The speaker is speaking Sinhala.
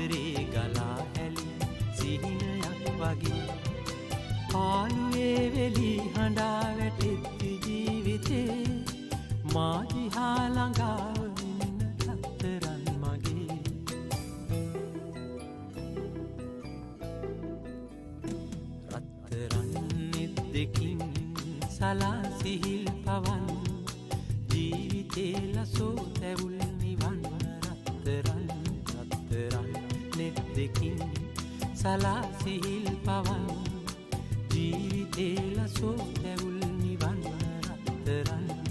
සාගරේ ගලා හැලි සිහිනයක් වගේ පාළුවේ වෙලි හඬා වැටෙත්ති ජීවිතේ මා දිහා ළඟාව ඉන්න රත්තරන් මගේ රත්තරන් දෙකින් සලා සිහිල් පවන් ජීවිතේ ලසෝ තැවුල් නිවන් රත්තරන් රත්තරන් නෙත් දෙකින් සලා සිහිල් පවන් ජීවිතේ ලසෝ තැවුල් නිවන් රත්තරන්